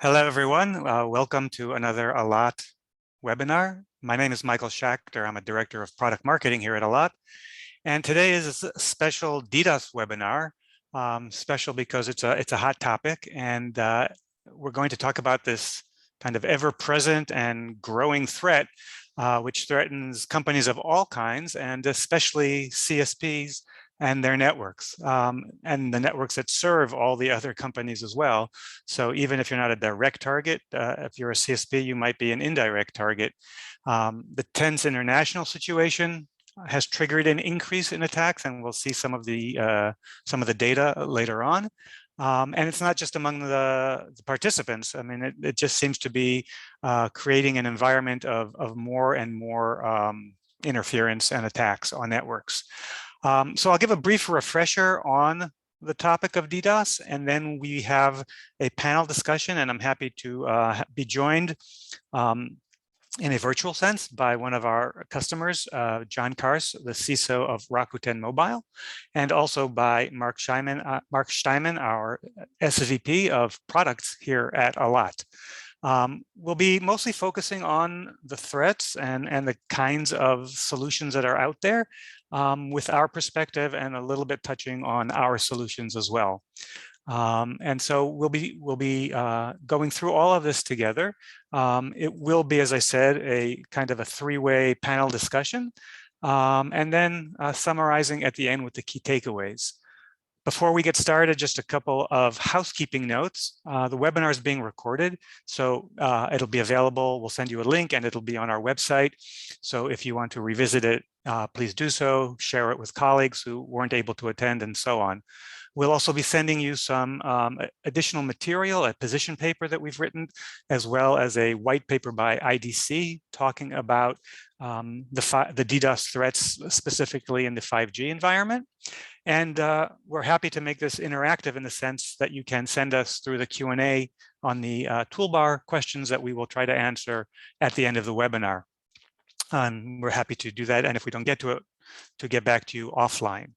Hello, everyone. Welcome to another Allot webinar. My name is Michael Schachter. I'm a director of product marketing here at Allot. And today is a special DDoS webinar, special because it's a hot topic. And we're going to talk about this kind of ever-present and growing threat, which threatens companies of all kinds, and especially CSPs and their networks, and the networks that serve all the other companies as well. So even if you're not a direct target, if you're a CSP, you might be an indirect target. The tense international situation has triggered an increase in attacks, and we'll see some of the data later on. And it's not just among the participants. I mean, it just seems to be creating an environment of more and more interference and attacks on networks. So I'll give a brief refresher on the topic of DDoS, and then we have a panel discussion, and I'm happy to be joined in a virtual sense by one of our customers, John Carse, the CISO of Rakuten Mobile, and also by Mark Steinman, our SVP of products here at Allot. We'll be mostly focusing on the threats and the kinds of solutions that are out there with our perspective, and a little bit touching on our solutions as well. And so we'll be going through all of this together. It will be, as I said, a kind of a three-way panel discussion, and then summarizing at the end with the key takeaways. Before we get started, just a couple of housekeeping notes. The webinar is being recorded, so it'll be available. We'll send you a link, and it'll be on our website. So if you want to revisit it, please do so, share it with colleagues who weren't able to attend, and so on. We'll also be sending you some additional material, a position paper that we've written, as well as a white paper by IDC talking about the DDoS threats, specifically in the 5G environment. And we're happy to make this interactive in the sense that you can send us through the Q&A on the toolbar questions that we will try to answer at the end of the webinar. We're happy to do that, and if we don't get to it, to get back to you offline.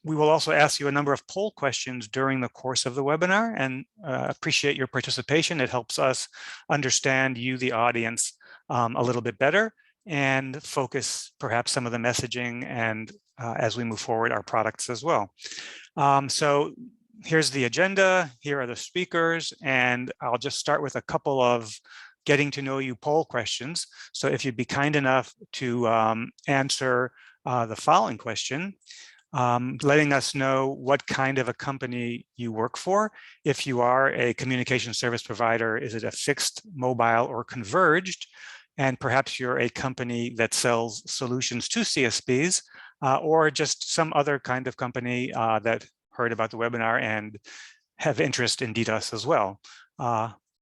We will also ask you a number of poll questions during the course of the webinar, and appreciate your participation. It helps us understand you, the audience, a little bit better, and focus perhaps some of the messaging and as we move forward, our products as well. So here's the agenda. Here are the speakers, and I'll just start with a couple of getting to know you poll questions. So if you'd be kind enough to answer the following question, letting us know what kind of a company you work for. If you are a communication service provider, is it a fixed, mobile, or converged? And perhaps you're a company that sells solutions to CSPs, or just some other kind of company that heard about the webinar and have interest in DDoS as well.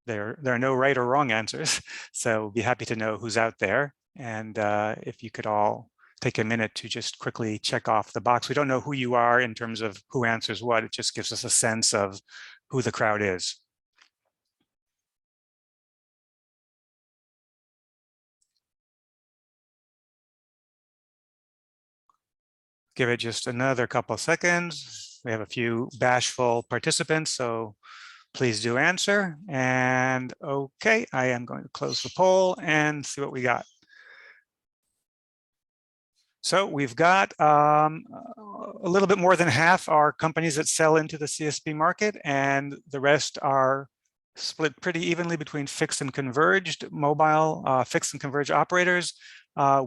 There are no right or wrong answers, so be happy to know who's out there. And if you could all take a minute to just quickly check off the box. We don't know who you are in terms of who answers what. It just gives us a sense of who the crowd is. Give it just another couple of seconds. We have a few bashful participants, so please do answer. And okay, I am going to close the poll and see what we got. So we've got a little bit more than half are companies that sell into the CSP market, and the rest are split pretty evenly between fixed and converged mobile, fixed and converged operators,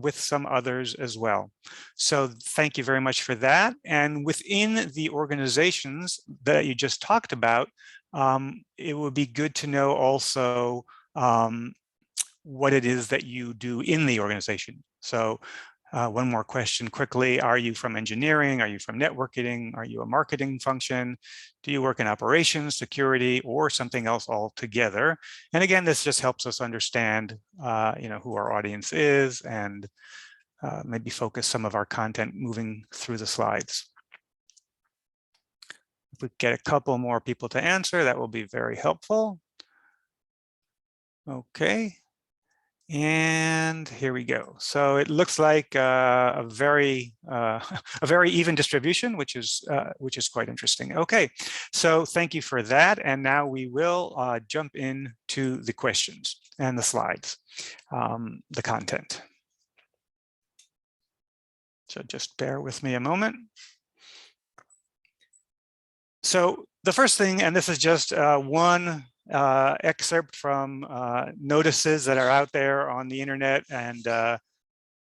with some others as well. So thank you very much for that. And within the organizations that you just talked about, it would be good to know also what it is that you do in the organization. So one more question quickly. Are you from engineering? Are you from networking? Are you a marketing function? Do you work in operations, security, or something else altogether? And again, this just helps us understand who our audience is, and maybe focus some of our content moving through the slides. If we get a couple more people to answer, that will be very helpful. Okay. And here we go. So it looks like a very even distribution, which is quite interesting. Okay, so thank you for that. And now we will jump into the questions and the slides, the content. So just bear with me a moment. So the first thing, and this is just one excerpt from notices that are out there on the internet and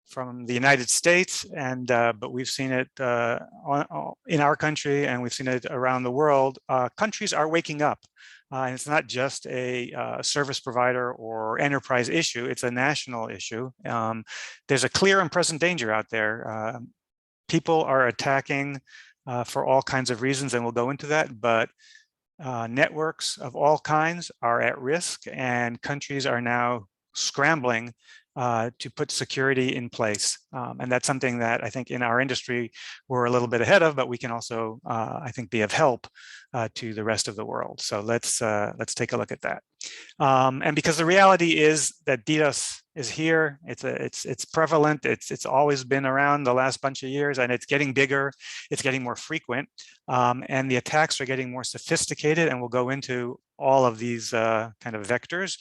from the United States, and but we've seen it in our country, and we've seen it around the world. Countries are waking up, and it's not just a service provider or enterprise issue; it's a national issue. There's a clear and present danger out there. People are attacking for all kinds of reasons, and we'll go into that, but networks of all kinds are at risk, and countries are now scrambling to put security in place. And that's something that I think in our industry we're a little bit ahead of, but we can also, I think, be of help to the rest of the world. So let's take a look at that. And because the reality is that DDoS is here, it's prevalent, it's always been around the last bunch of years, and it's getting bigger, it's getting more frequent, and the attacks are getting more sophisticated, and we'll go into all of these kind of vectors.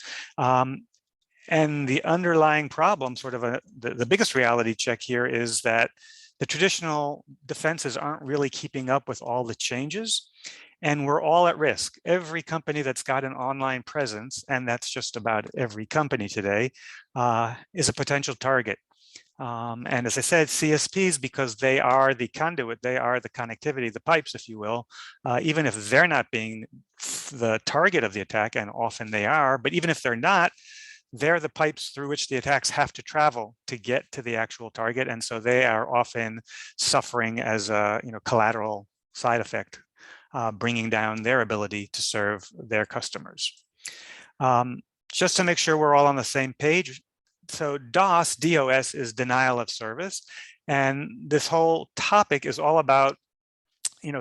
And the underlying problem, sort of the biggest reality check here, is that the traditional defenses aren't really keeping up with all the changes, and we're all at risk. Every company that's got an online presence, and that's just about every company today, is a potential target. And as I said, CSPs, because they are the conduit, they are the connectivity, the pipes, if you will, even if they're not being the target of the attack, and often they are, but even if they're not, they're the pipes through which the attacks have to travel to get to the actual target, and so they are often suffering as a collateral side effect, bringing down their ability to serve their customers. Just to make sure we're all on the same page, so DOS is denial of service, and this whole topic is all about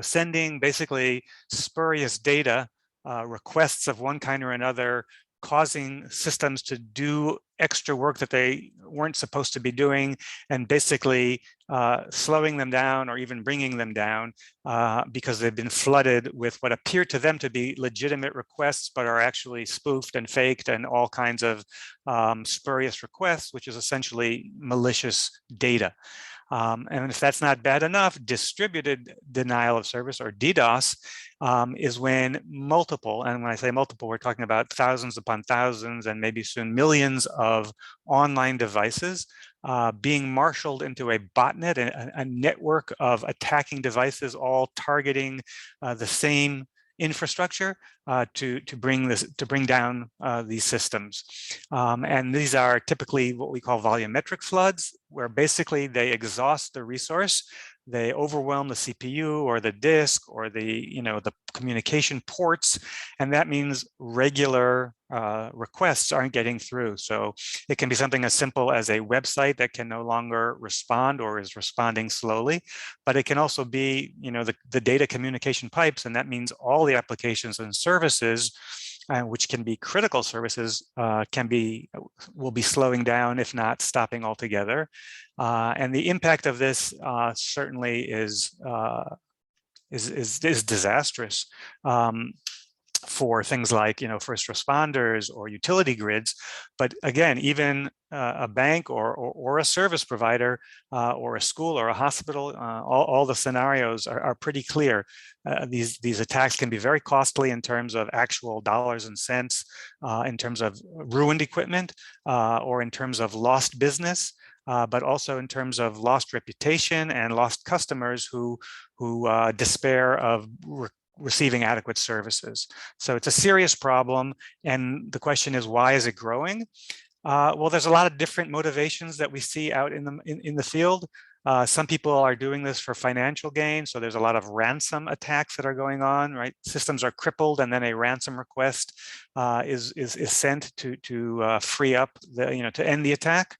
sending basically spurious data, requests of one kind or another, causing systems to do extra work that they weren't supposed to be doing, and basically slowing them down or even bringing them down because they've been flooded with what appear to them to be legitimate requests, but are actually spoofed and faked and all kinds of spurious requests, which is essentially malicious data. And if that's not bad enough, distributed denial of service, or DDoS, is when multiple, and when I say multiple, we're talking about thousands upon thousands and maybe soon millions of online devices being marshaled into a botnet, a network of attacking devices, all targeting the same infrastructure to bring down these systems. And these are typically what we call volumetric floods, where basically they exhaust the resource, they overwhelm the CPU or the disk or the communication ports, and that means regular requests aren't getting through. So it can be something as simple as a website that can no longer respond or is responding slowly, but it can also be the data communication pipes, and that means all the applications and services, which can be critical services, will be slowing down, if not stopping altogether. And the impact of this certainly is disastrous for things like first responders or utility grids. But again, even a bank or a service provider or a school or a hospital, all the scenarios are pretty clear. These attacks can be very costly in terms of actual dollars and cents, in terms of ruined equipment, or in terms of lost business, but also in terms of lost reputation and lost customers who despair of receiving adequate services. So it's a serious problem, and the question is, why is it growing? Well, there's a lot of different motivations that we see out in the field. Some people are doing this for financial gain, so there's a lot of ransom attacks that are going on, right? Systems are crippled, and then a ransom request is sent to free up to end the attack.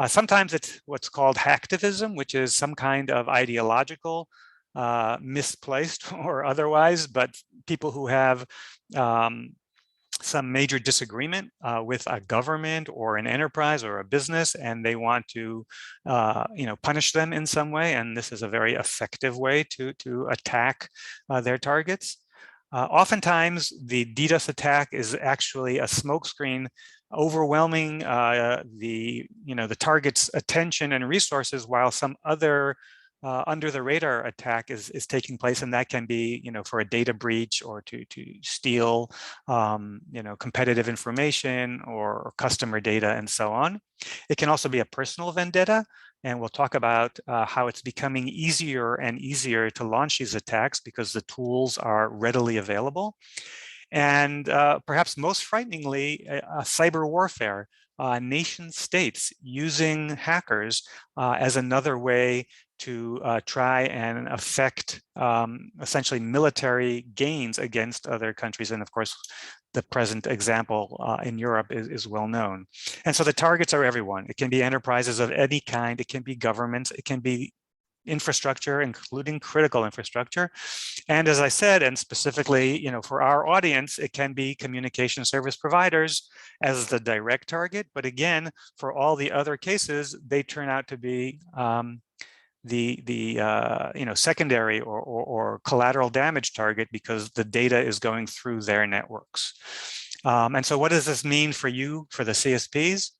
Sometimes it's what's called hacktivism, which is some kind of ideological, misplaced or otherwise, but people who have some major disagreement with a government or an enterprise or a business, and they want to, punish them in some way. And this is a very effective way to attack their targets. Oftentimes, the DDoS attack is actually a smokescreen overwhelming the target's attention and resources, while some other under the radar attack is taking place, and that can be for a data breach or to steal competitive information or customer data and so on. It can also be a personal vendetta, and we'll talk about how it's becoming easier and easier to launch these attacks because the tools are readily available. And perhaps most frighteningly, cyber warfare, nation states using hackers as another way to try and affect essentially military gains against other countries. And of course, the present example in Europe is well known. And so the targets are everyone. It can be enterprises of any kind. It can be governments. It can be infrastructure, including critical infrastructure. And as I said, and specifically, for our audience, it can be communication service providers as the direct target. But again, for all the other cases, they turn out to be secondary or collateral damage target because the data is going through their networks. And so what does this mean for you, for the CSPs?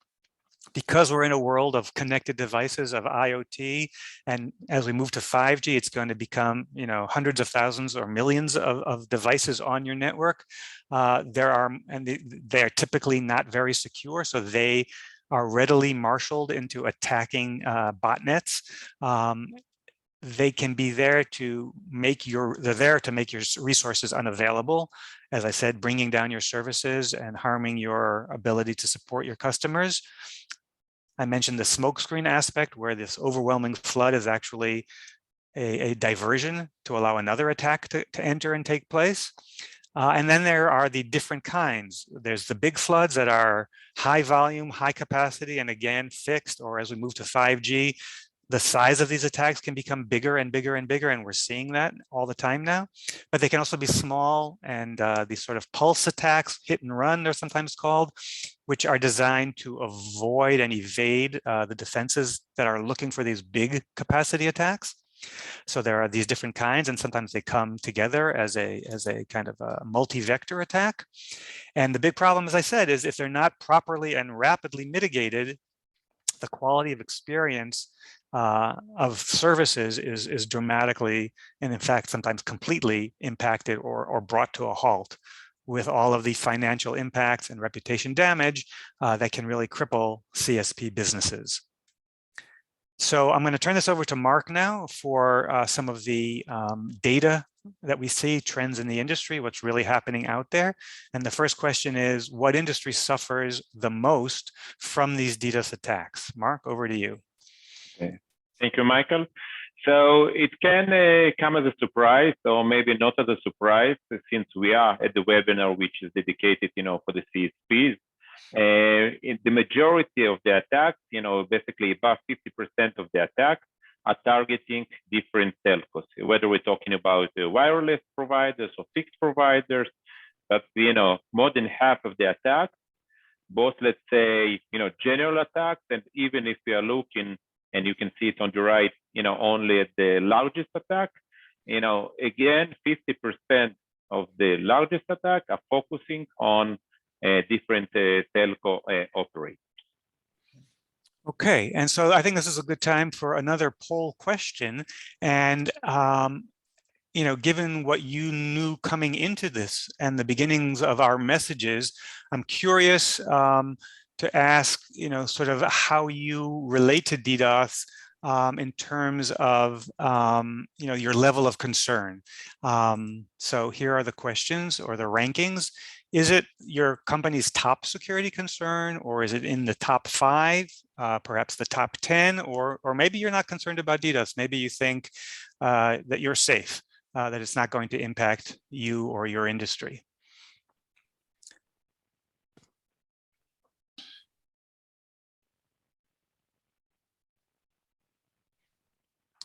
Because we're in a world of connected devices, of IoT, and as we move to 5G, it's going to become, hundreds of thousands or millions of devices on your network. They are typically not very secure, so they are readily marshaled into attacking botnets. They can be there to make your resources unavailable. As I said, bringing down your services and harming your ability to support your customers. I mentioned the smokescreen aspect, where this overwhelming flood is actually a diversion to allow another attack to enter and take place. And then there are the different kinds. There's the big floods that are high volume, high capacity, and again, fixed, or as we move to 5G, the size of these attacks can become bigger and bigger and bigger, and we're seeing that all the time now. But they can also be small, and these sort of pulse attacks, hit and run, they're sometimes called, which are designed to avoid and evade the defenses that are looking for these big capacity attacks. So there are these different kinds, and sometimes they come together as a kind of a multi-vector attack. And the big problem, as I said, is if they're not properly and rapidly mitigated, the quality of experience of services is dramatically, and in fact, sometimes completely impacted or brought to a halt, with all of the financial impacts and reputation damage that can really cripple CSP businesses. So I'm going to turn this over to Mark now for some of the data that we see, trends in the industry, what's really happening out there. And the first question is, what industry suffers the most from these DDoS attacks? Mark, over to you. Okay. Thank you, Michael. So it can come as a surprise, or maybe not as a surprise, since we are at the webinar, which is dedicated, for the CSPs. In the majority of the attacks, basically about 50% of the attacks are targeting different telcos, whether we're talking about wireless providers or fixed providers. But more than half of the attacks, both, let's say, general attacks, and even if we are looking, and you can see it on the right, only at the largest attack, again, 50% of the largest attack are focusing on different telco operators. Okay, and so I think this is a good time for another poll question. And given what you knew coming into this and the beginnings of our messages, I'm curious to ask, sort of how you relate to DDoS in terms of, your level of concern. So here are the questions or the rankings. Is it your company's top security concern, or is it in the top 5, perhaps the top 10, or maybe you're not concerned about DDoS. Maybe you think that you're safe, that it's not going to impact you or your industry.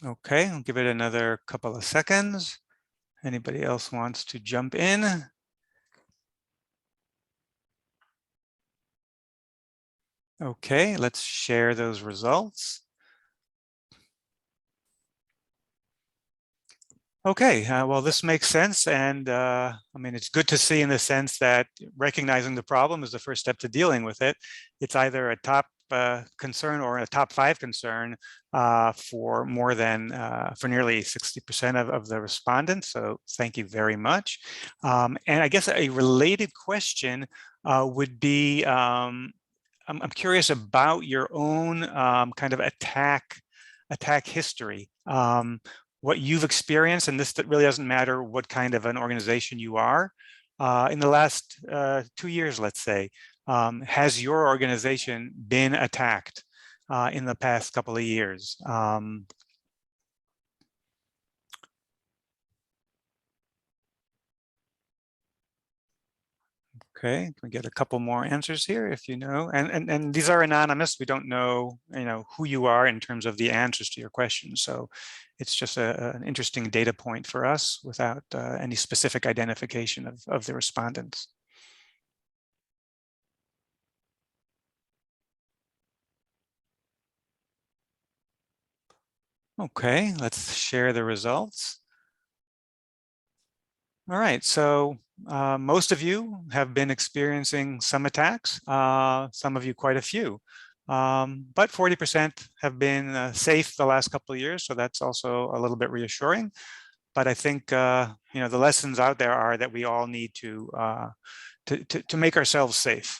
Okay, I'll give it another couple of seconds. Anybody else wants to jump in? Okay, let's share those results. Okay, well, this makes sense. And I mean, it's good to see in the sense that recognizing the problem is the first step to dealing with it. It's either a top concern or a top 5 concern for more than, for nearly 60% of the respondents. So thank you very much. And I guess a related question would be, I'm curious about your own kind of attack history. What you've experienced, and this really doesn't matter what kind of an organization you are, in the last 2 years, let's say, has your organization been attacked in the past couple of years? Okay, we get a couple more answers here if you know, and these are anonymous. We don't know, who you are in terms of the answers to your questions. So it's just an interesting data point for us without any specific identification of the respondents. Okay, let's share the results. All right, so most of you have been experiencing some attacks, some of you quite a few, but 40% have been safe the last couple of years, so that's also a little bit reassuring. But I think the lessons out there are that we all need to make ourselves safe.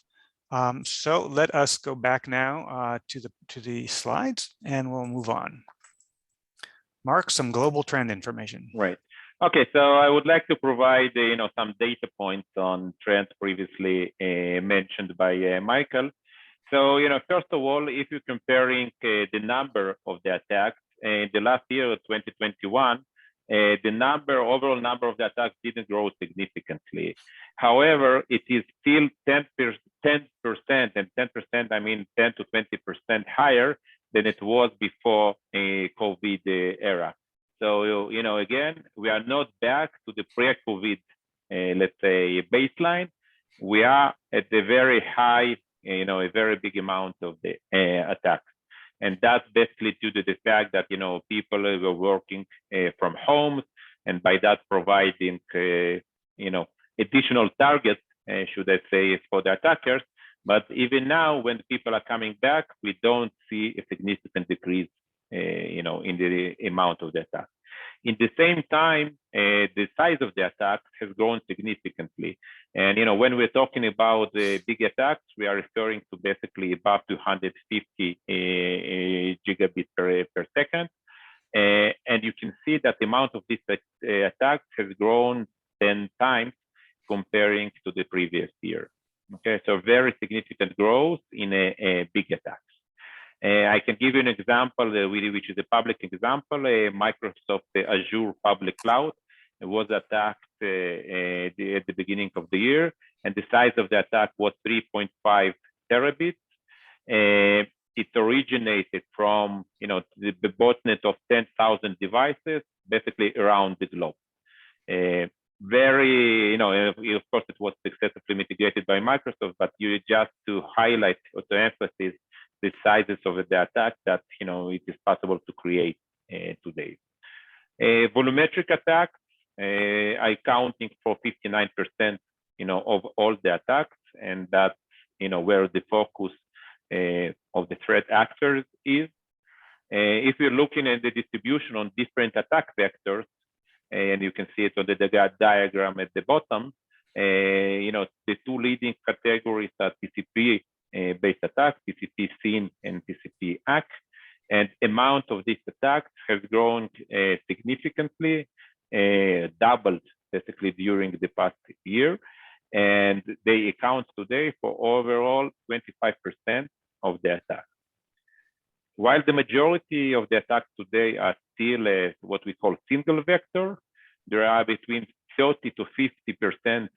So let us go back now to the slides, and we'll move on. Mark, some global trend information. Right. Okay, so I would like to provide some data points on trends previously mentioned by Michael. So first of all, if you're comparing the number of the attacks in the last year, 2021, the overall number of the attacks didn't grow significantly. However, it is still 10%, and 10%, I mean 10 to 20% higher than it was before a COVID era. So, again, we are not back to the pre-COVID, let's say, baseline. We are at the very high, a very big amount of the attacks. And that's basically due to the fact that, people were working from homes, and by that providing, additional targets, should I say, for the attackers. But even now, when people are coming back, we don't see a significant decrease, in the amount of the attack. In the same time, the size of the attack has grown significantly. And when we're talking about the big attacks, we are referring to basically above 250 gigabits per second. And you can see that the amount of these attacks has grown 10 times comparing to the previous year. Okay, so very significant growth in a big attack. I can give you an example, which is a public example. Microsoft Azure public cloud was attacked at the beginning of the year, and the size of the attack was 3.5 terabits. It originated from the botnet of 10,000 devices, basically around the globe. Very, of course, it was successfully mitigated by Microsoft, but just to highlight or to emphasize the sizes of the attack that it is possible to create today. Volumetric attacks are accounting for 59% of all the attacks, and that's where the focus of the threat actors is. If you're looking at the distribution on different attack vectors, and you can see it on the diagram at the bottom, the two leading categories are TCP based attacks, TCP SYN and TCP ACK, and amount of these attacks has grown significantly, doubled basically during the past year, and they account today for overall 25% of the attacks. While the majority of the attacks today are still what we call single vector, there are between 30 to 50%,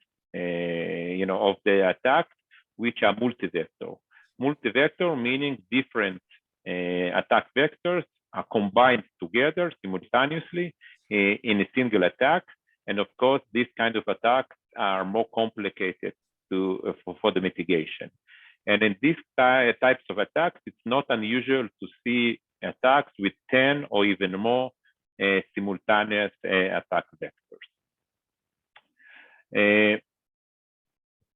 of the attacks which are multi-vector. Multi-vector meaning different attack vectors are combined together simultaneously in a single attack. And of course, these kind of attacks are more complicated for the mitigation. And in these types of attacks, it's not unusual to see attacks with 10 or even more simultaneous attack vectors.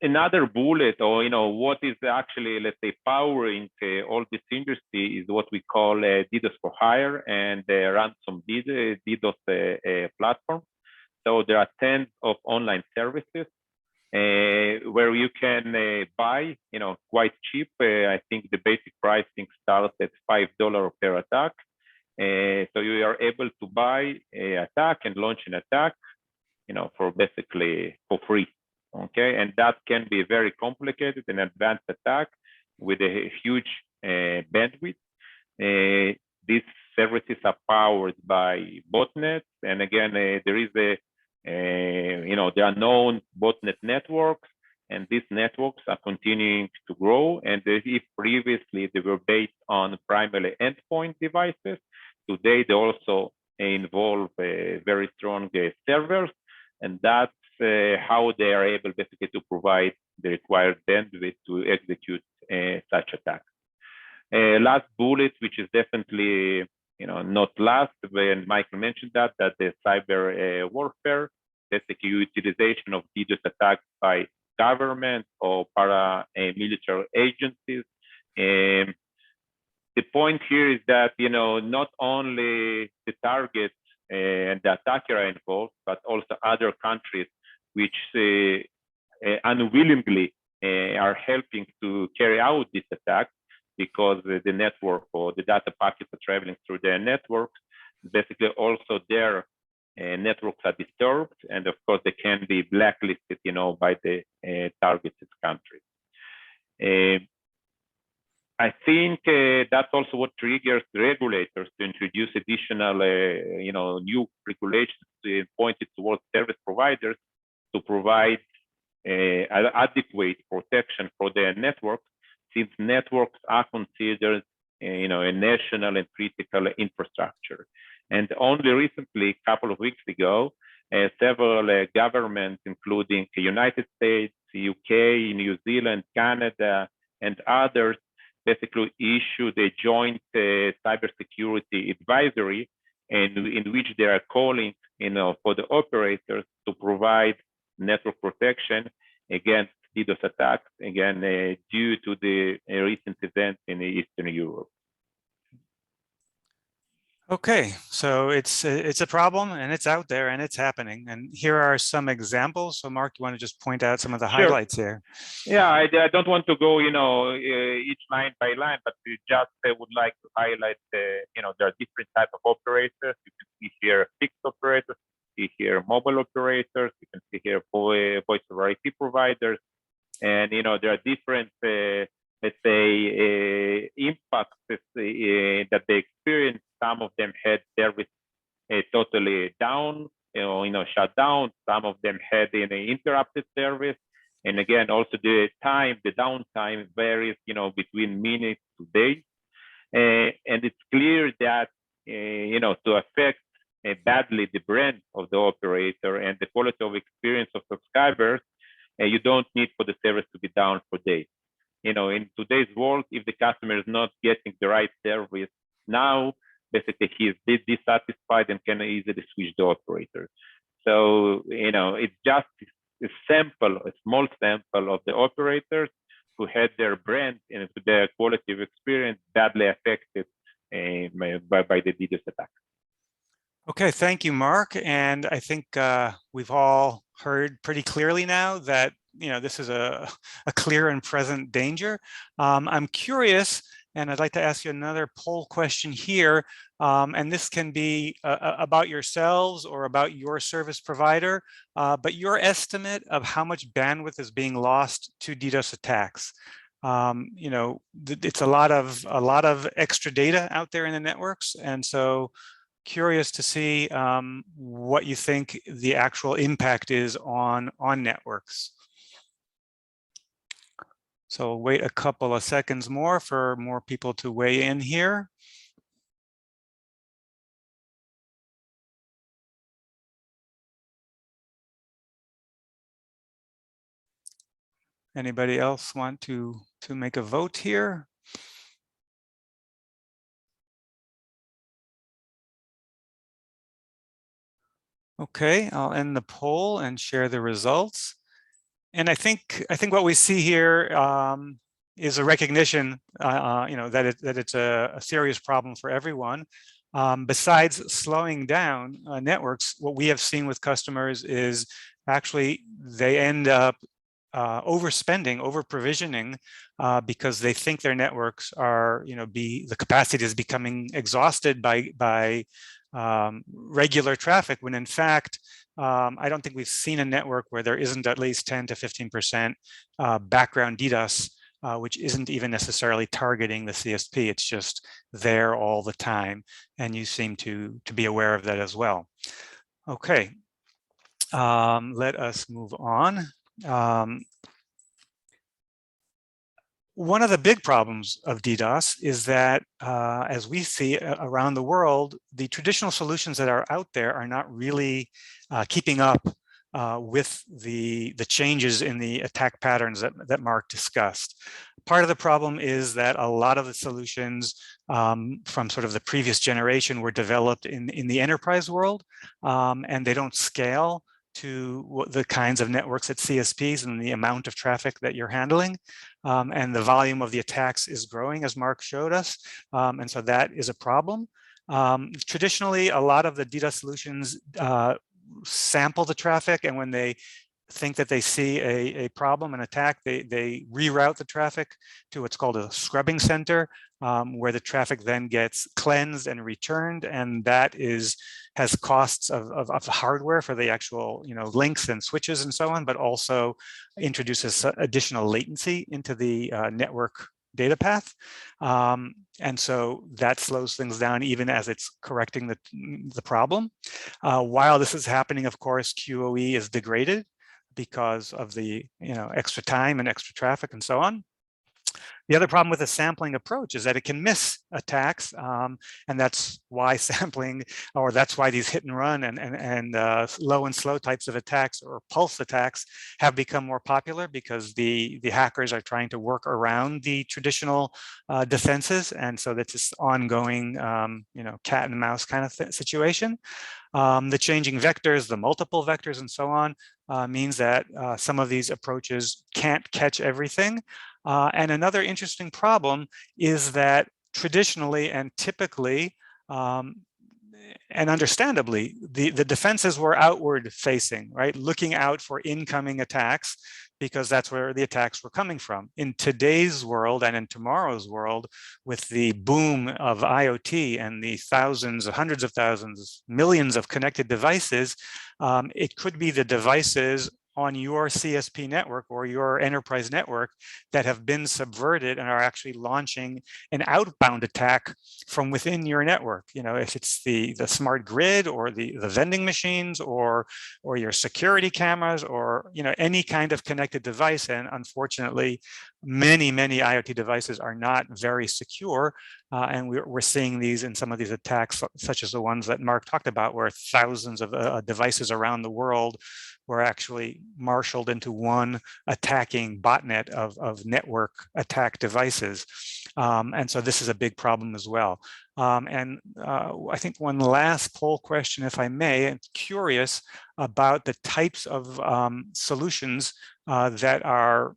Another bullet, or what is actually, let's say, powering all this industry is what we call DDoS for hire and ransom DDoS platform. So there are tens of online services where you can buy, quite cheap. I think the basic pricing starts at $5 per attack. So you are able to buy an attack and launch an attack, for basically for free. Okay, and that can be very complicated and advanced attack with a huge bandwidth. These services are powered by botnets, and again, there is there are known botnet networks, and these networks are continuing to grow. And if previously they were based on primarily endpoint devices, today they also involve very strong servers, and that's how they are able basically to provide the required bandwidth to execute such attacks. Last bullet, which is definitely not last, when Michael mentioned that the cyber warfare, basically utilization of DDoS attacks by government or paramilitary agencies. The point here is that not only the target and the attacker are involved, but also other countries which unwillingly are helping to carry out this attack, because the network or the data packets are traveling through their networks. Basically, also their networks are disturbed, and of course they can be blacklisted, by the targeted countries. I think that's also what triggers the regulators to introduce additional, new regulations pointed towards service providers to provide adequate protection for their networks, since networks are considered, a national and critical infrastructure. And only recently, a couple of weeks ago, several governments, including the United States, UK, New Zealand, Canada, and others, basically issued a joint cybersecurity advisory, and in which they are calling, for the operators to provide network protection against DDoS attacks, again, due to the recent events in Eastern Europe. Okay, so it's a problem, and it's out there, and it's happening. And here are some examples. So Mark, you want to just point out some of the highlights here? Yeah, I don't want to go, each line by line, but we just would like to highlight, there are different types of operators. You can see here fixed operators, see here mobile operators, you can see here voice over IP providers, and there are different, let's say, impacts that they experience. Some of them had service totally down, shut down. Some of them had an interrupted service. And again, also the downtime varies, between minutes to days. And it's clear that, to affect badly the brand of the operator and the quality of experience of subscribers, you don't need for the service to be down for days. In today's world, if the customer is not getting the right service now, basically he is dissatisfied and can easily switch the operator. So, it's just a small sample of the operators who had their brand and their quality of experience badly affected by the DDoS attack. Okay, thank you, Mark. And I think we've all heard pretty clearly now that this is a clear and present danger. I'm curious, and I'd like to ask you another poll question here. And this can be about yourselves or about your service provider, but your estimate of how much bandwidth is being lost to DDoS attacks. It's a lot of extra data out there in the networks, and so curious to see what you think the actual impact is on networks. So wait a couple of seconds more for more people to weigh in here. Anybody else want to make a vote here? Okay, I'll end the poll and share the results. And I think what we see here is a recognition, that it's a serious problem for everyone. Besides slowing down networks, what we have seen with customers is actually they end up overspending, over provisioning, because they think their networks are, the capacity is becoming exhausted by regular traffic, when in fact, I don't think we've seen a network where there isn't at least 10 to 15% background DDoS, which isn't even necessarily targeting the CSP. It's just there all the time, and you seem to be aware of that as well. Okay, let us move on. One of the big problems of DDoS is that, as we see around the world, the traditional solutions that are out there are not really keeping up with the changes in the attack patterns that Mark discussed. Part of the problem is that a lot of the solutions from sort of the previous generation were developed in the enterprise world, and they don't scale to the kinds of networks at CSPs and the amount of traffic that you're handling. And the volume of the attacks is growing, as Mark showed us. And so that is a problem. Traditionally, a lot of the DDoS solutions sample the traffic, and when they think that they see a problem, an attack, they reroute the traffic to what's called a scrubbing center, where the traffic then gets cleansed and returned, and that has costs of hardware for the actual links and switches and so on, but also introduces additional latency into the network data path. And so that slows things down even as it's correcting the problem. While this is happening, of course, QoE is degraded because of the extra time and extra traffic and so on. The other problem with a sampling approach is that it can miss attacks, and that's why sampling, or that's why these hit and run and low and slow types of attacks or pulse attacks have become more popular, because the hackers are trying to work around the traditional defenses, and so that's this ongoing cat and mouse kind of situation. The changing vectors, the multiple vectors and so on, means that some of these approaches can't catch everything. And another interesting problem is that traditionally and typically, and understandably, the defenses were outward facing, right? Looking out for incoming attacks, because that's where the attacks were coming from. In today's world and in tomorrow's world, with the boom of IoT and the thousands, hundreds of thousands, millions of connected devices, it could be the devices on your CSP network or your enterprise network that have been subverted and are actually launching an outbound attack from within your network. If it's the smart grid or the vending machines or your security cameras or any kind of connected device. And unfortunately, many IoT devices are not very secure. And we're seeing these in some of these attacks, such as the ones that Mark talked about, where thousands of devices around the world were actually marshaled into one attacking botnet of network attack devices. And so this is a big problem as well. And I think one last poll question, if I may. I'm curious about the types of solutions that are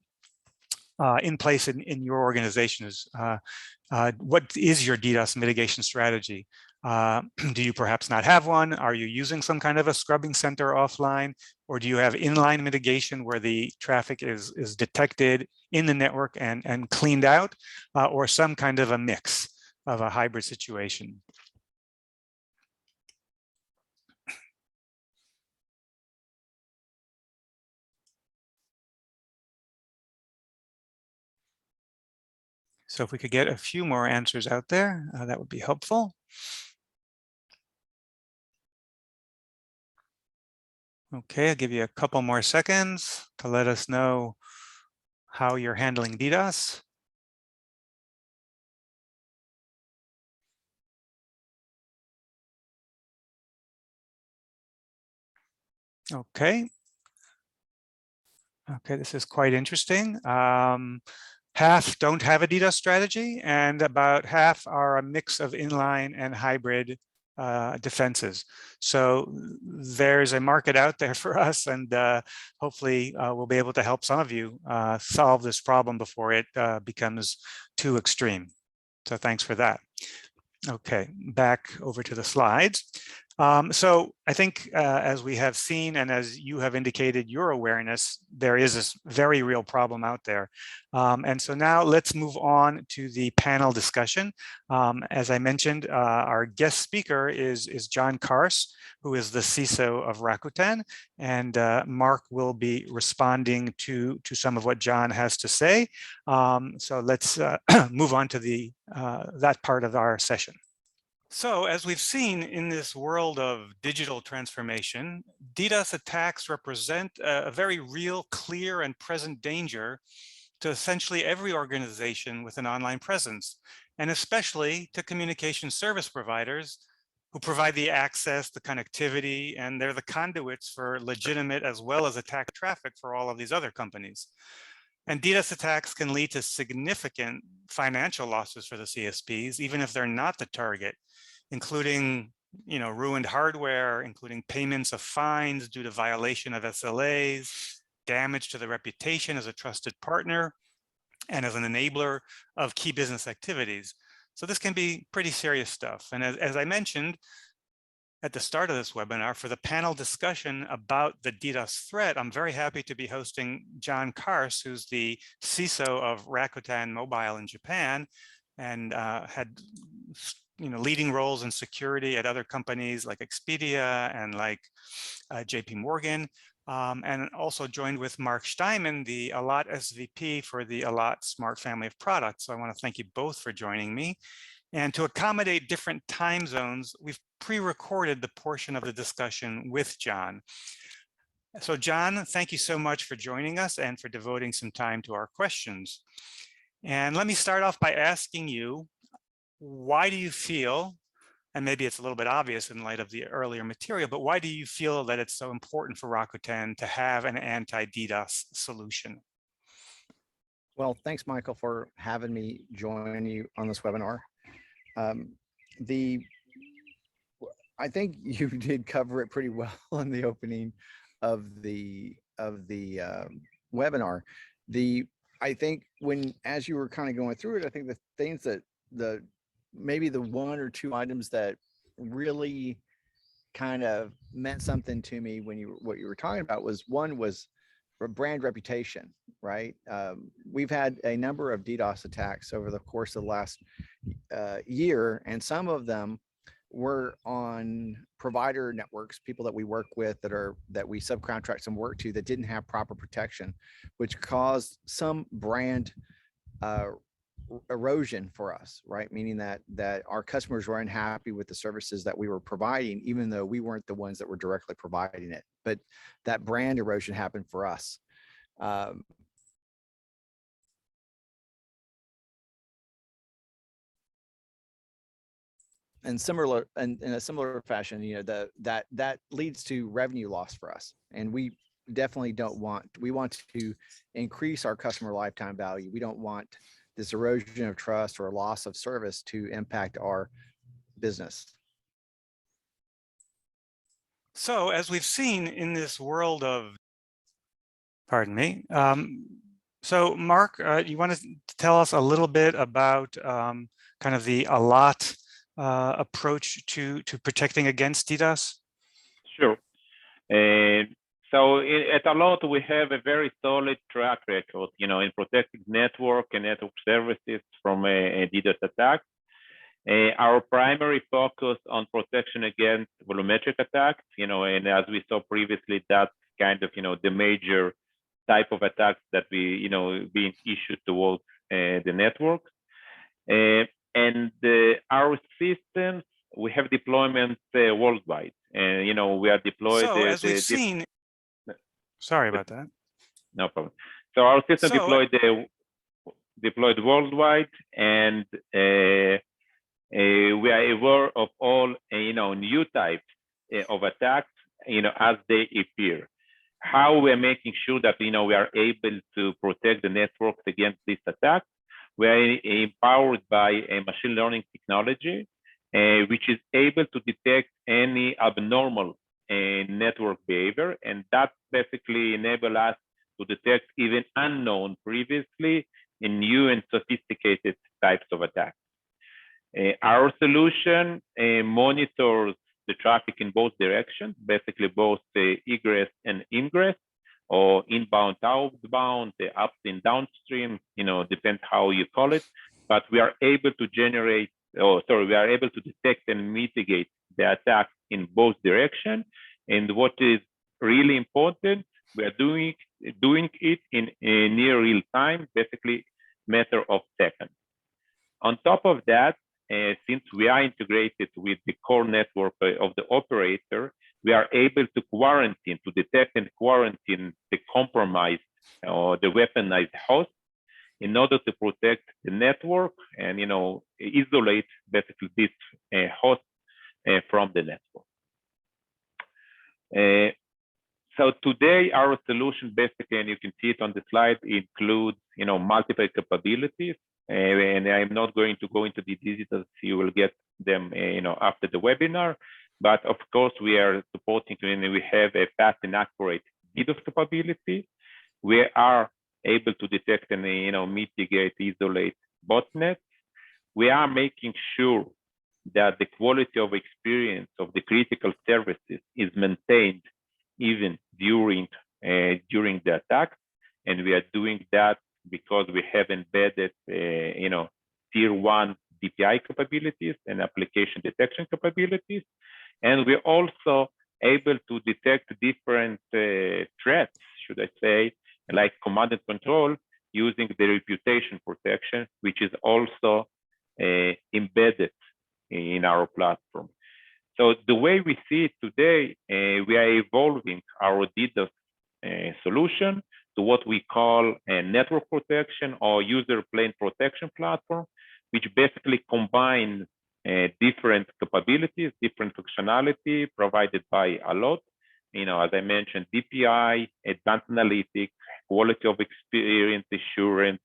in place in your organizations. What is your DDoS mitigation strategy? Do you perhaps not have one? Are you using some kind of a scrubbing center offline? Or do you have inline mitigation where the traffic is detected in the network and cleaned out? Or some kind of a mix of a hybrid situation? So if we could get a few more answers out there, that would be helpful. Okay, I'll give you a couple more seconds to let us know how you're handling DDoS. Okay. Okay, this is quite interesting. Half don't have a DDoS strategy, and about half are a mix of inline and hybrid defenses. So there's a market out there for us, and hopefully we'll be able to help some of you solve this problem before it becomes too extreme. So thanks for that. Okay, back over to the slides. So I think as we have seen, and as you have indicated your awareness, there is this very real problem out there. And so now let's move on to the panel discussion. As I mentioned, our guest speaker is John Carse, who is the CISO of Rakuten, and Mark will be responding to some of what John has to say. So let's move on to the that part of our session. So as we've seen in this world of digital transformation, DDoS attacks represent a very real, clear, and present danger to essentially every organization with an online presence, and especially to communication service providers who provide the access, the connectivity, and they're the conduits for legitimate as well as attack traffic for all of these other companies. And DDoS attacks can lead to significant financial losses for the CSPs, even if they're not the target, including ruined hardware, including payments of fines due to violation of SLAs, damage to the reputation as a trusted partner, and as an enabler of key business activities. So this can be pretty serious stuff. And as I mentioned at the start of this webinar, for the panel discussion about the DDoS threat, I'm very happy to be hosting John Carse, who's the CISO of Rakuten Mobile in Japan, and had leading roles in security at other companies like Expedia and like JP Morgan, and also joined with Mark Steinman, the Allot SVP for the Allot Smart Family of Products. So I want to thank you both for joining me. And to accommodate different time zones, we've pre-recorded the portion of the discussion with John. So John, thank you so much for joining us and for devoting some time to our questions. And let me start off by asking you, why do you feel, and maybe it's a little bit obvious in light of the earlier material, but why do you feel that it's so important for Rakuten to have an anti-DDoS solution? Well, thanks, Michael, for having me join you on this webinar. I think you did cover it pretty well in the opening of the webinar. I think as you were kind of going through it, I think the things that maybe the one or two items that really kind of meant something to me when what you were talking about was brand reputation, right? We've had a number of DDoS attacks over the course of the last year, and some of them were on provider networks, people that we work with that we subcontract some work to that didn't have proper protection, which caused some brand erosion for us, right? Meaning that our customers were unhappy with the services that we were providing, even though we weren't the ones that were directly providing it. But that brand erosion happened for us. And in a similar fashion, that leads to revenue loss for us, and we definitely we want to increase our customer lifetime value. We don't want this erosion of trust or loss of service to impact our business. So as we've seen in this world of, pardon me, so Mark, you want to tell us a little bit about kind of the Allot approach to protecting against DDoS? Sure. So at Allot, we have a very solid track record, in protecting network and network services from DDoS attacks. Our primary focus on protection against volumetric attacks, and as we saw previously, that's kind of, the major type of attacks that we, being issued towards the networks. And our systems, we have deployments worldwide, and we are deployed. So as we've seen, sorry about that. No problem. So our system deployed worldwide, and we are aware of all new types of attacks, as they appear. how we're making sure that we are able to protect the networks against this attack. We're empowered by a machine learning technology, which is able to detect any abnormal network behavior, and that basically enables us to detect even unknown previously in new and sophisticated types of attacks. Our solution monitors the traffic in both directions, basically both egress and ingress, or inbound, outbound, up and downstream, depends how you call it. But we are able to we are able to detect and mitigate the attack in both directions. And what is really important, we are doing it in near real time, basically matter of seconds. On top of that, since we are integrated with the core network of the operator, we are able to detect and quarantine the compromised or the weaponized host in order to protect the network and isolate basically this host from the network. So today our solution basically, and you can see it on the slide, includes multiple capabilities. And I'm not going to go into the details. You will get them, after the webinar. But of course, we are supporting, and we have a fast and accurate DDoS capability. We are able to detect and mitigate, isolate botnets. We are making sure that the quality of experience of the critical services is maintained even during the attack, and we are doing that because we have embedded, tier 1 DPI capabilities and application detection capabilities. And we're also able to detect different threats, should I say, like command and control, using the reputation protection, which is also embedded in our platform. So the way we see it today, we are evolving our DDoS solution to what we call a network protection or user plane protection platform, which basically combines different capabilities, different functionality provided by Allot. As I mentioned, DPI, advanced analytics, quality of experience assurance,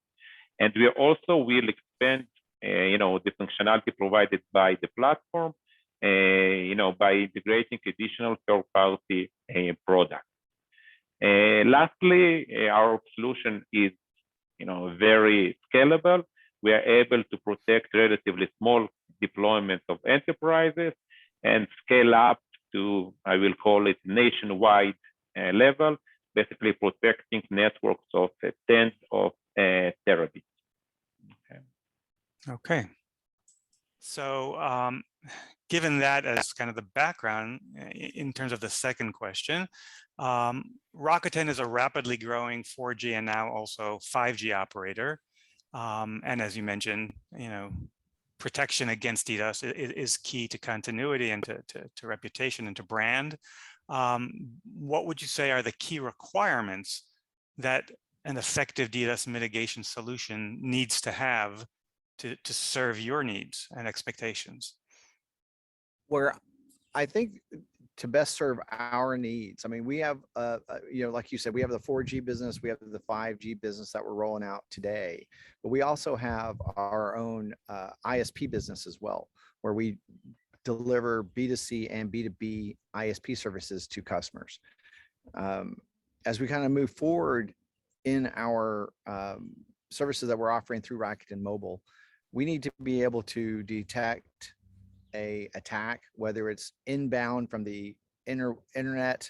and we also will expand, the functionality provided by the platform, by integrating additional third-party products. Lastly, our solution is, very scalable. We are able to protect relatively small deployments of enterprises and scale up to, I will call it, nationwide level, basically protecting networks of tens of terabits. Okay. So given that as kind of the background in terms of the second question, Rakuten is a rapidly growing 4G and now also 5G operator. And as you mentioned, protection against DDoS is key to continuity and to reputation and to brand. What would you say are the key requirements that an effective DDoS mitigation solution needs to have to serve your needs and expectations? Where I think to best serve our needs, I mean, we have, like you said, we have the 4G business, we have the 5G business that we're rolling out today, but we also have our own ISP business as well, where we deliver B2C and B2B ISP services to customers. As we kind of move forward in our services that we're offering through Rakuten Mobile, we need to be able to detect a attack, whether it's inbound from the internet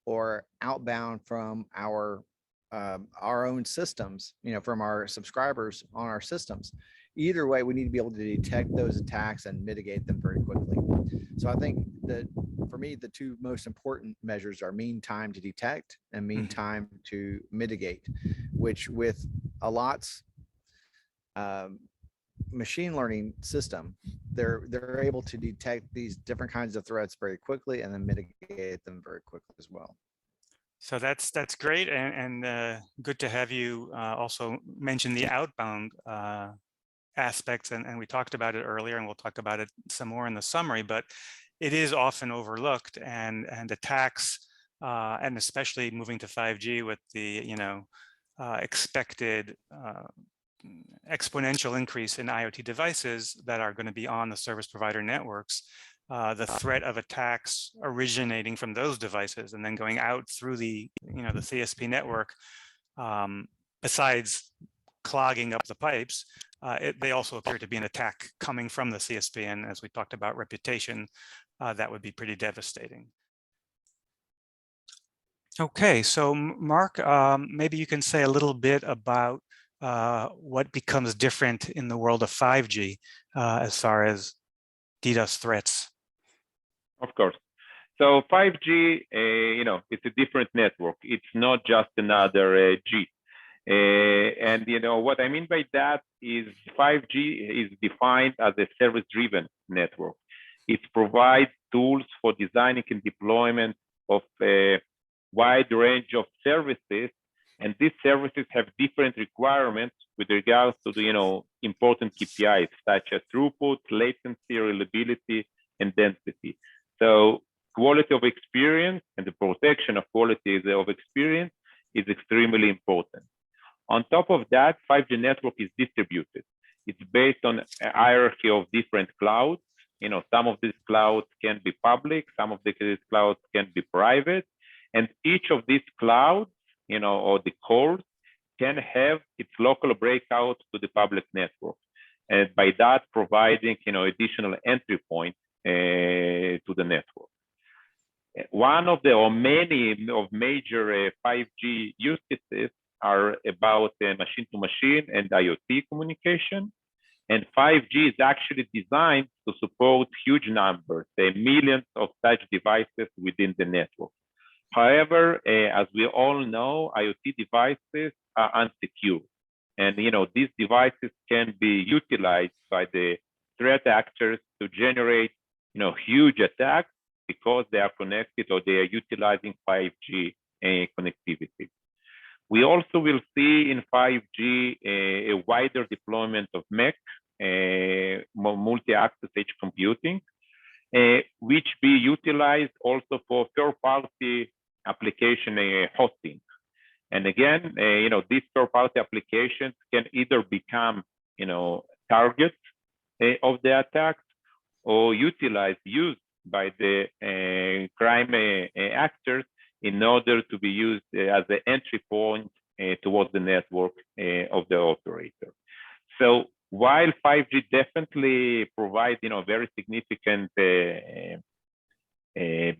or outbound from our own systems, from our subscribers on our systems. Either way, we need to be able to detect those attacks and mitigate them very quickly. So I think that for me, the two most important measures are mean time to detect and mean time to mitigate, which with Allot's machine learning system, they're able to detect these different kinds of threats very quickly and then mitigate them very quickly as well. So that's great, and good to have you also mention the outbound aspects, and we talked about it earlier, and we'll talk about it some more in the summary, but it is often overlooked, and attacks and especially moving to 5G with the, expected exponential increase in IoT devices that are going to be on the service provider networks, the threat of attacks originating from those devices and then going out through the, the CSP network, besides clogging up the pipes, they also appear to be an attack coming from the CSP. And as we talked about reputation, that would be pretty devastating. Okay, so Mark, maybe you can say a little bit about what becomes different in the world of 5G as far as DDoS threats. Of course. So 5G, it's a different network. It's not just another G. And what I mean by that is 5G is defined as a service-driven network. It provides tools for designing and deployment of a wide range of services, and these services have different requirements with regards to the important KPIs such as throughput, latency, reliability, and density. So quality of experience and the protection of quality of experience is extremely important. On top of that, 5G network is distributed. It's based on a hierarchy of different clouds. Some of these clouds can be public, some of these clouds can be private, and each of these clouds, or the cores, can have its local breakout to the public network, and by that providing additional entry points to the network. One of the many of major 5G use cases are about machine-to-machine and IoT communication. And 5G is actually designed to support huge numbers, millions of such devices within the network. However, as we all know, IoT devices are unsecure. And these devices can be utilized by the threat actors to generate huge attacks because they are connected or they are utilizing 5G connectivity. We also will see in 5G a wider deployment of MEC, multi-access edge computing, which be utilized also for third-party application hosting. And again, these third-party applications can either become, targets of the attacks or used by the crime actors in order to be used as an entry point towards the network of the operator. So while 5G definitely provides, very significant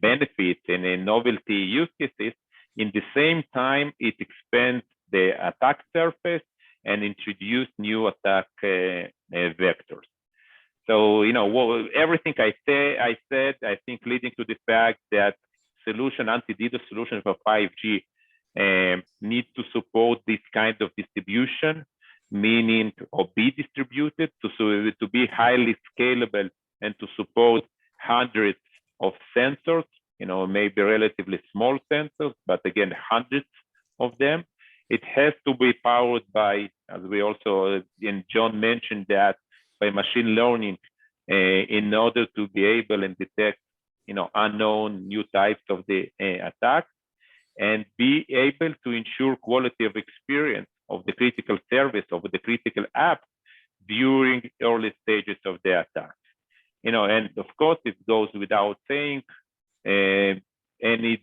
benefits and novelty use cases, in the same time, it expands the attack surface and introduce new attack vectors. So, everything I said, I think leading to the fact that anti-DDoS solutions for 5G need to support this kind of distribution, meaning or be distributed to be highly scalable and to support hundreds of sensors, maybe relatively small sensors, but again, hundreds of them. It has to be powered by, as we also, and John mentioned that, by machine learning in order to be able and detect unknown new types of the attack, and be able to ensure quality of experience of the critical service, of the critical app during early stages of the attack. And of course, it goes without saying, any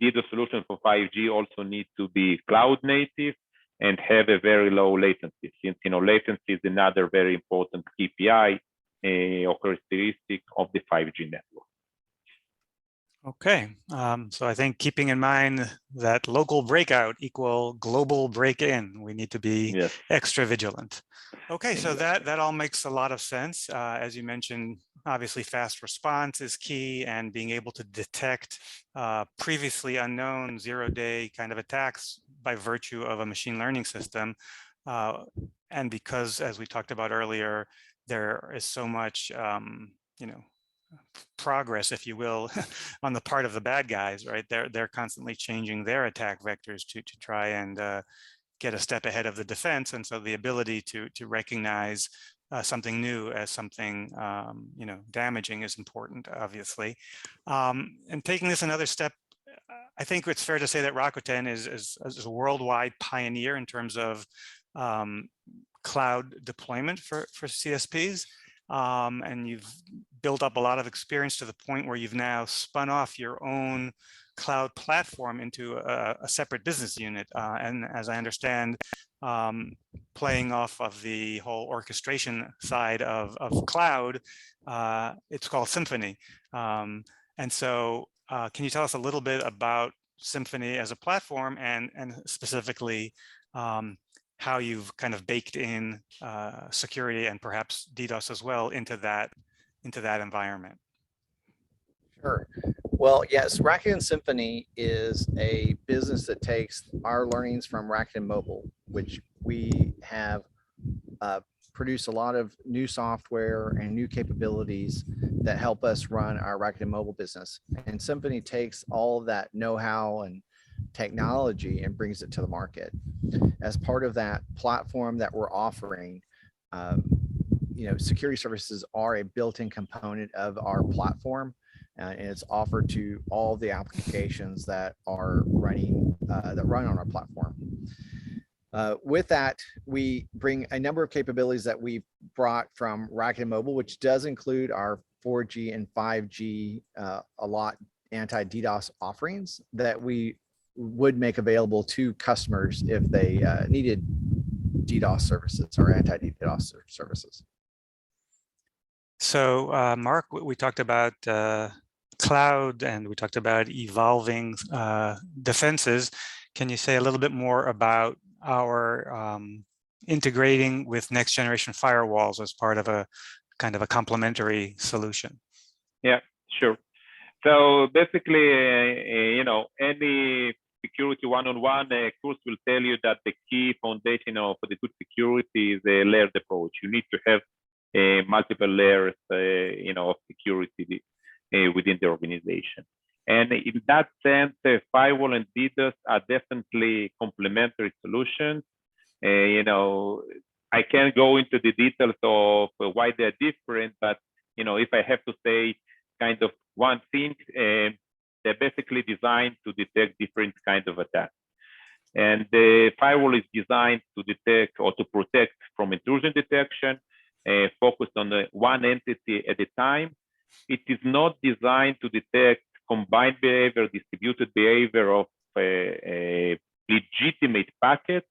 DDoS solution for 5G also needs to be cloud native and have a very low latency, since latency is another very important KPI or characteristic of the 5G network. Okay, so I think keeping in mind that local breakout equal global break-in, we need to be extra vigilant. Okay, so that all makes a lot of sense. As you mentioned, obviously fast response is key, and being able to detect previously unknown zero-day kind of attacks by virtue of a machine learning system. And because, as we talked about earlier, there is so much, progress, if you will, on the part of the bad guys, right? They're constantly changing their attack vectors to try and get a step ahead of the defense. And so the ability to recognize something new as something damaging is important, obviously. And taking this another step I think it's fair to say that Rakuten is a worldwide pioneer in terms of cloud deployment for CSPs. And you've built up a lot of experience to the point where you've now spun off your own cloud platform into a separate business unit. And as I understand, playing off of the whole orchestration side of cloud, it's called Symphony. And so can you tell us a little bit about Symphony as a platform and specifically how you've kind of baked in security and perhaps DDoS as well into that environment? Sure. Well, yes, Rakuten Symphony is a business that takes our learnings from Rakuten Mobile, which we have produced a lot of new software and new capabilities that help us run our Rakuten Mobile business. And Symphony takes all of that know-how and technology and brings it to the market. As part of that platform that we're offering, security services are a built-in component of our platform, and it's offered to all the applications that are running that run on our platform. With that, we bring a number of capabilities that we've brought from Rakuten Mobile, which does include our 4G and 5G Allot anti-DDoS offerings that we would make available to customers if they needed DDoS services or anti-DDoS services. So, Mark, we talked about cloud and we talked about evolving defenses. Can you say a little bit more about our integrating with next generation firewalls as part of a kind of a complementary solution? Yeah, sure. So basically, any security one-on-one course will tell you that the key foundation for the good security is a layered approach. You need to have multiple layers, of security within the organization. And in that sense, firewall and DDoS are definitely complementary solutions. I can't go into the details of why they're different, but if I have to say kind of one thing, they're basically designed to detect different kinds of attacks. And the firewall is designed to detect or to protect from intrusion detection, focused on one entity at a time. It is not designed to detect combined behavior, distributed behavior of legitimate packets,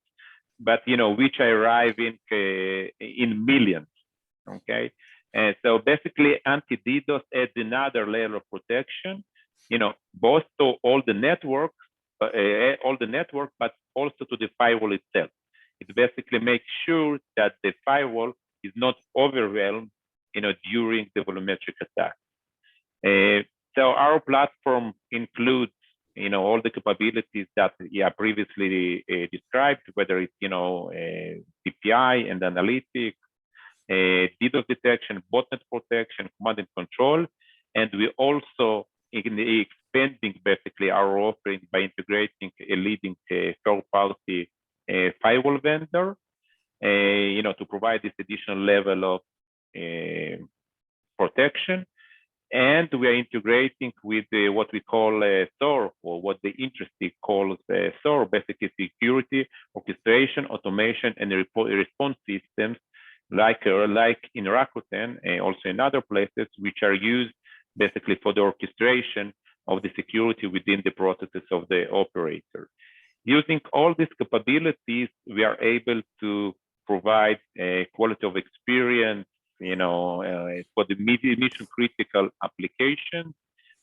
but which arrive in millions. Okay, and so basically, anti-DDoS adds another layer of protection, both to all the network, but also to the firewall itself. It basically makes sure that the firewall is not overwhelmed, during the volumetric attack. So our platform includes, all the capabilities that previously described, whether it's, CPI and analytics, DDoS detection, botnet protection, command and control, and we also expanding basically our offering by integrating a leading third-party firewall vendor, to provide this additional level of protection. And we are integrating with what we call SOAR, or what the industry calls SOAR, basically security, orchestration, automation, and response systems, like in Rakuten, also in other places, which are used basically for the orchestration of the security within the processes of the operator. Using all these capabilities, we are able to provide a quality of experience, for the mission critical application.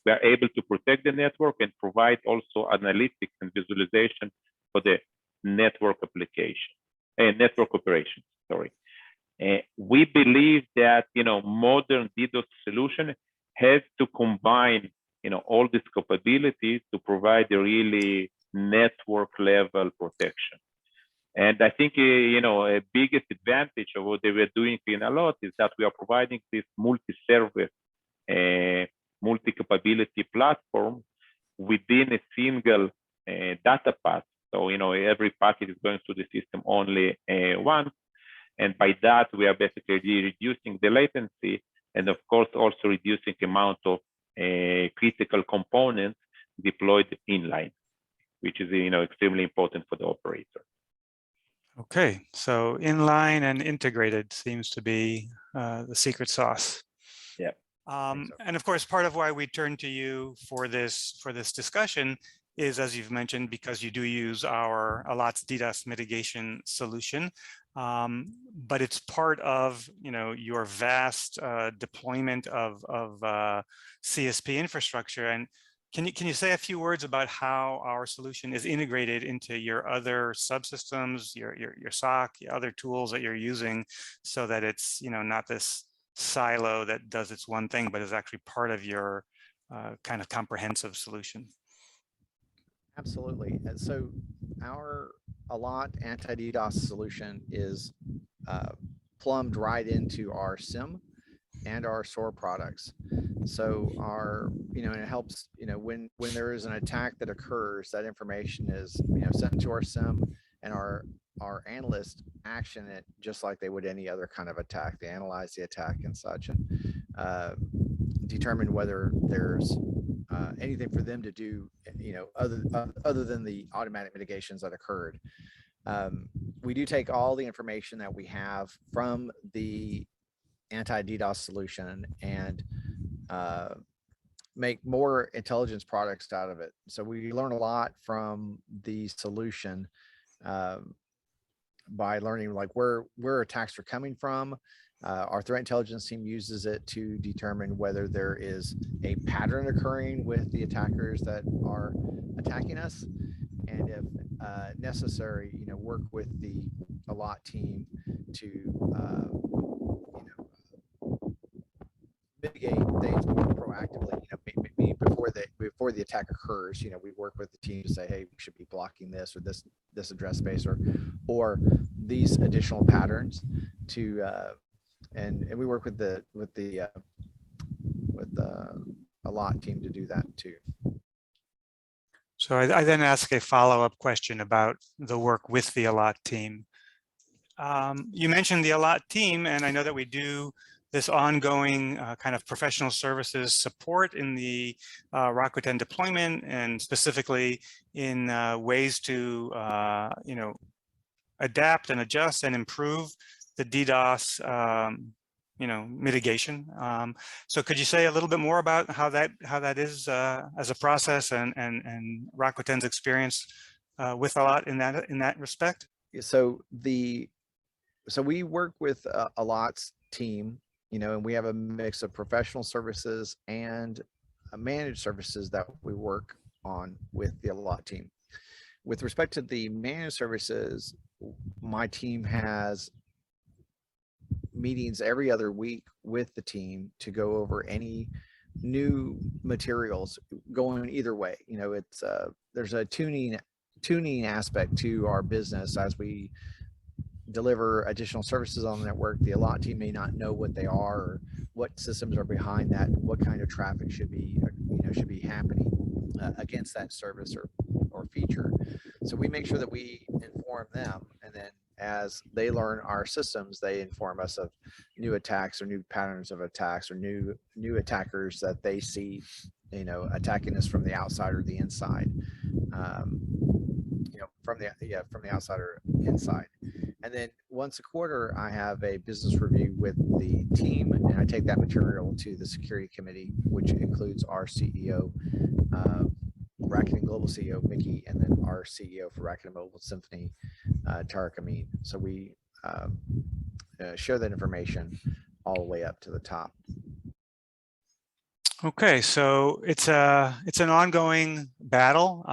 We are able to protect the network and provide also analytics and visualization for the network application, network operations, sorry. We believe that, modern DDoS solution has to combine, all these capabilities to provide a really network level protection. And I think, a biggest advantage of what they were doing in Allot is that we are providing this multi-service, multi-capability platform within a single data path. So, every packet is going through the system only once. And by that, we are basically reducing the latency and, of course, also reducing the amount of critical components deployed inline, which is extremely important for the operator. Okay, so inline and integrated seems to be the secret sauce. Yeah. And of course, part of why we turn to you for this discussion is, as you've mentioned, because you do use our Allot's DDoS mitigation solution, but it's part of your vast deployment of CSP infrastructure. And can you say a few words about how our solution is integrated into your other subsystems, your SOC, your other tools that you're using, so that it's not this silo that does its one thing, but is actually part of your kind of comprehensive solution? Absolutely. And so our Allot anti-DDoS solution is plumbed right into our SIM and our SOAR products. So and it helps, when there is an attack that occurs, that information is, sent to our SIM, and our analysts action it just like they would any other kind of attack. They analyze the attack and such, and determine whether there's anything for them to do, other than the automatic mitigations that occurred. We do take all the information that we have from the anti-DDoS solution and make more intelligence products out of it. So we learn a lot from the solution by learning like where attacks are coming from. Our threat intelligence team uses it to determine whether there is a pattern occurring with the attackers that are attacking us, and if necessary, work with the Allot team to mitigate things more proactively. Before the attack occurs, we work with the team to say, hey, we should be blocking this or this address space or these additional patterns to and we work with the Allot team to do that too. So I then ask a follow-up question about the work with the Allot team. You mentioned the Allot team, and I know that we do this ongoing kind of professional services support in the Rakuten deployment, and specifically in ways to adapt and adjust and improve the DDoS mitigation. So could you say a little bit more about how that is as a process, and Rakuten's experience with Allot in that respect? So we work with Allot's team, and we have a mix of professional services and managed services that we work on with the Allot team. With respect to the managed services, my team has meetings every other week with the team to go over any new materials going either way. It's there's a tuning aspect to our business as we deliver additional services on the network. The Allot team may not know what they are or what systems are behind that, what kind of traffic should be happening against that service or feature. So we make sure that we inform them, and then as they learn our systems, they inform us of new attacks or new patterns of attacks or new attackers that they see, attacking us from the outside or the inside, from the outside or inside. And then once a quarter, I have a business review with the team, and I take that material to the security committee, which includes our CEO, Rakuten Global CEO, Mickey, and then our CEO for Rakuten Mobile Symphony, Tarek Amin. So we share that information all the way up to the top. Okay, so it's an ongoing battle.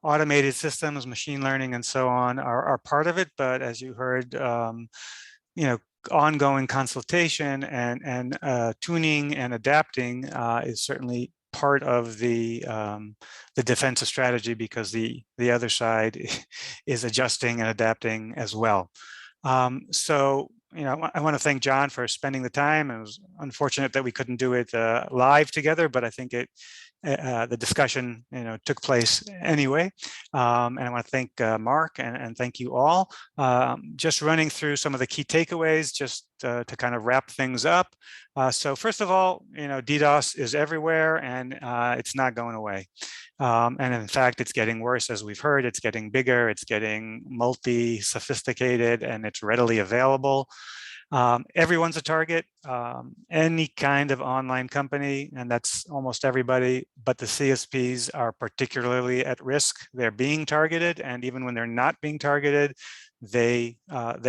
Automated systems, machine learning, and so on are part of it, but as you heard, ongoing consultation and tuning and adapting is certainly part of the defensive strategy, because the other side is adjusting and adapting as well. So I want to thank John for spending the time. It was unfortunate that we couldn't do it live together, but I think it the discussion took place anyway. And I want to thank Mark and thank you all. Just running through some of the key takeaways just to kind of wrap things up. So first of all, DDoS is everywhere and it's not going away. And in fact, it's getting worse, as we've heard. It's getting bigger, it's getting multi-sophisticated, and it's readily available. Everyone's a target, any kind of online company, and that's almost everybody, but the CSPs are particularly at risk. They're being targeted, and even when they're not being targeted, they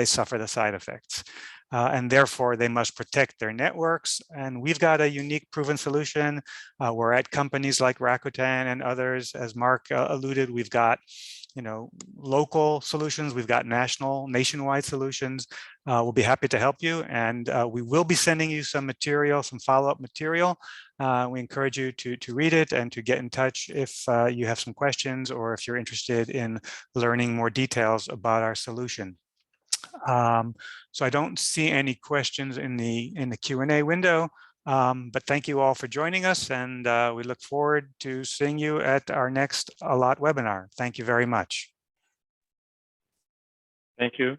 suffer the side effects. And therefore, they must protect their networks. And we've got a unique proven solution. We're at companies like Rakuten and others. As Mark alluded, we've got local solutions. We've got nationwide solutions. We'll be happy to help you. And we will be sending you some material, some follow-up material. We encourage you to read it and to get in touch if you have some questions or if you're interested in learning more details about our solution. So I don't see any questions in the Q&A window, but thank you all for joining us, and we look forward to seeing you at our next Allot webinar. Thank you very much. Thank you.